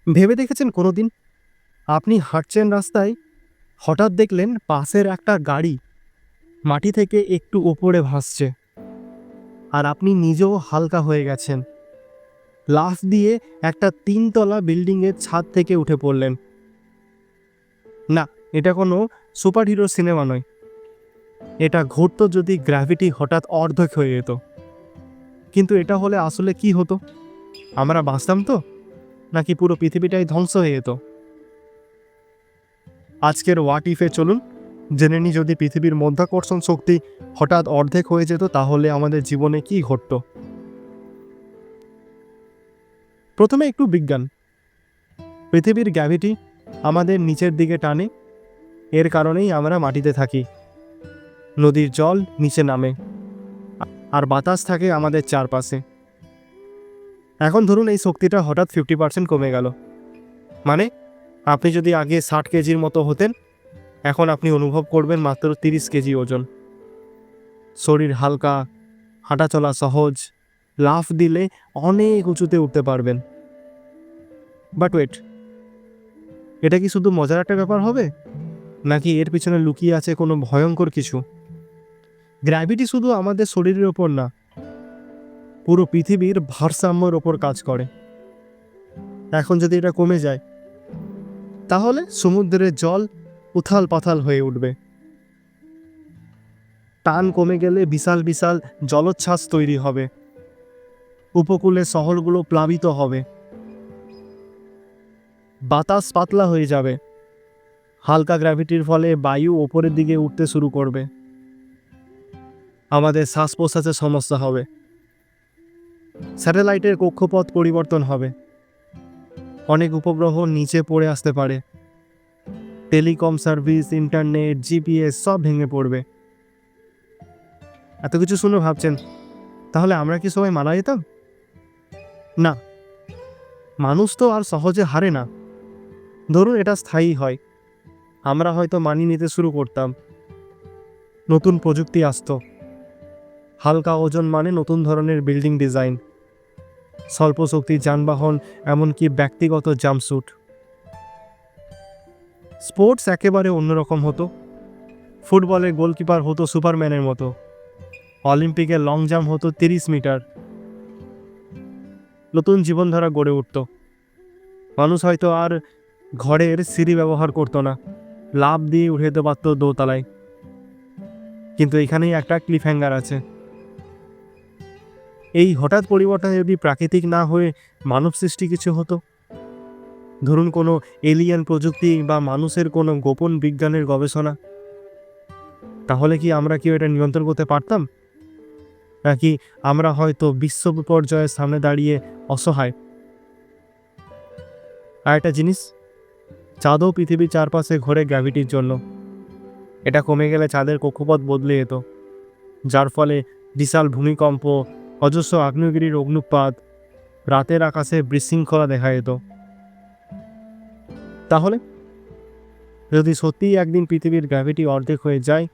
ভেবে দেখেছেন কোনোদিন আপনি হাঁটছেন রাস্তায়, হঠাৎ দেখলেন পাশের একটা গাড়ি মাটি থেকে একটু ওপরে ভাসছে, আর আপনি নিজেও হালকা হয়ে গেছেন, লাফ দিয়ে একটা 3 তলা বিল্ডিংয়ের ছাদ থেকে উঠে পড়লেন? না, এটা কোনো সুপারহিরো সিনেমা নয়। এটা ঘটতো যদি গ্র্যাভিটি হঠাৎ অর্ধেক হয়ে যেত। কিন্তু এটা হলে আসলে কি হতো? আমরা বাঁচতাম তো, নাকি পুরো পৃথিবীটাই ধ্বংস হয়ে যেত? আজকের হোয়াট ইফে চলুন জেনে নিই, যদি পৃথিবীর মাধ্যাকর্ষণ শক্তি হঠাৎ অর্ধেক হয়ে যেত তাহলে আমাদের জীবনে কি ঘটতো। প্রথমে একটু বিজ্ঞান। পৃথিবীর গ্র্যাভিটি আমাদের নিচের দিকে টানে, এর কারণেই আমরা মাটিতে থাকি। নদীর জল নিচে নামে, আর বাতাস থাকে আমাদের চারপাশে। এখন ধরুন এই শক্তিটা হঠাৎ 50% কমে গেল। মানে আপনি যদি আগে 60 কেজির মতো হতেন, এখন আপনি অনুভব করবেন মাত্র 30 কেজি ওজন। শরীর হালকা, হাঁটাচলা সহজ, লাফ দিলে অনেক উঁচুতে উঠতে পারবেন। বাট ওয়েট, এটা কি শুধু মজার একটা ব্যাপার হবে, নাকি এর পিছনে লুকিয়ে আছে কোনো ভয়ঙ্কর কিছু? গ্র্যাভিটি শুধু আমাদের শরীরের ওপর না, পুরো পৃথিবীর ভারসাম্যের ওপর কাজ করে। এখন যদি এটা কমে যায়, তাহলে সমুদ্রের জল উথাল পাথাল হয়ে উঠবে। টান কমে গেলে বিশাল বিশাল জলোচ্ছ্বাস তৈরি হবে, উপকূলের শহরগুলো প্লাবিত হবে, বাতাস পাতলা হয়ে যাবে, হালকা গ্র্যাভিটির ফলে বায়ু ওপরের দিকে উঠতে শুরু করবে, আমাদের শ্বাস প্রশ্বাসের সমস্যা হবে, স্যাটেলাইটের কক্ষপথ পরিবর্তন হবে, অনেক উপগ্রহ নিচে পড়ে আসতে পারে, টেলিকম সার্ভিস, ইন্টারনেট, জিপিএস সব ভেঙে পড়বে। এত কিছু শুনে ভাবছেন, তাহলে আমরা কি সবাই মারা যেতাম? না, মানুষ তো আর সহজে হারে না। ধরুন এটা স্থায়ী হয়, আমরা হয়তো মানিয়ে নিতে শুরু করতাম, নতুন প্রযুক্তি আসতো, হালকা ওজন মানে নতুন ধরনের বিল্ডিং ডিজাইন, স্বল্প শক্তির যানবাহন, এমনকি ব্যক্তিগত জাম্পস্যুট। স্পোর্টস একেবারে অন্যরকম হতো। ফুটবলের গোলকিপার হতো সুপারম্যানের মতো, অলিম্পিকে লং জাম্প হতো 30 মিটার। নতুন জীবনধারা গড়ে উঠত। মানুষ হয়তো আর ঘরের সিঁড়ি ব্যবহার করতো না, লাফ দিয়ে উঠে যেতে পারত দোতলায়। কিন্তু এখানেই একটা ক্লিফ হ্যাঙ্গার আছে। এই হঠাৎ পরিবর্তন যদি প্রাকৃতিক না হয়ে মানব সৃষ্টি কিছু হতো, ধরুন কোনো এলিয়েন প্রযুক্তি বা মানুষের কোনো গোপন বিজ্ঞানের গবেষণা, তাহলে কি আমরা এটা নিয়ন্ত্রণ করতে পারতাম? নাকি আমরা হয়তো বিশ্ব বিপর্যয়ের সামনে দাঁড়িয়ে অসহায়? আর একটা জিনিস, চাঁদও পৃথিবীর চারপাশে ঘোরে গ্র্যাভিটির জন্য। এটা কমে গেলে চাঁদের কক্ষপথ বদলে যেত, যার ফলে বিশাল ভূমিকম্প, অজস্র আগ্নেয়গিরির অগ্নুৎপাত, রাতের আকাশে বিশৃঙ্খলা দেখা যেত। তাহলে যদি সত্যিই একদিন পৃথিবীর গ্র্যাভিটি অর্ধেক হয়ে যায়,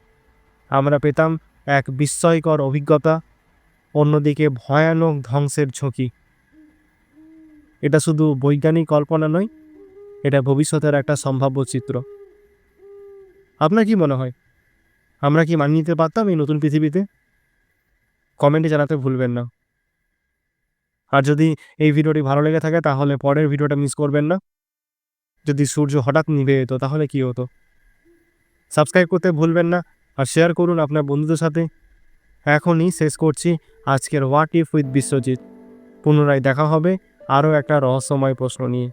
আমরা পেতাম এক বিস্ময়কর অভিজ্ঞতা, অন্যদিকে ভয়ানক ধ্বংসের ঝুঁকি। এটা শুধু বৈজ্ঞানিক কল্পনা নয়, এটা ভবিষ্যতের একটা সম্ভাব্য চিত্র। আপনার কি মনে হয়, আমরা কি মানিয়ে নিতে পারতাম এই নতুন পৃথিবীতে? কমেন্টে জানাতে ভুলবেন না। আর যদি এই ভিডিওটি ভালো লেগে থাকে তাহলে পরের ভিডিওটা মিস করবেন না। যদি সূর্য হঠাৎ নিভে যেত তাহলে কি হতো? সাবস্ক্রাইব করতে ভুলবেন না, আর শেয়ার করুন আপনার বন্ধুদের সাথে। এখনই শেষ করছি আজকের হোয়াট ইফ উইথ বিশ্বজিৎ। পুনরায় দেখা হবে আরও একটা রহস্যময় প্রশ্ন নিয়ে।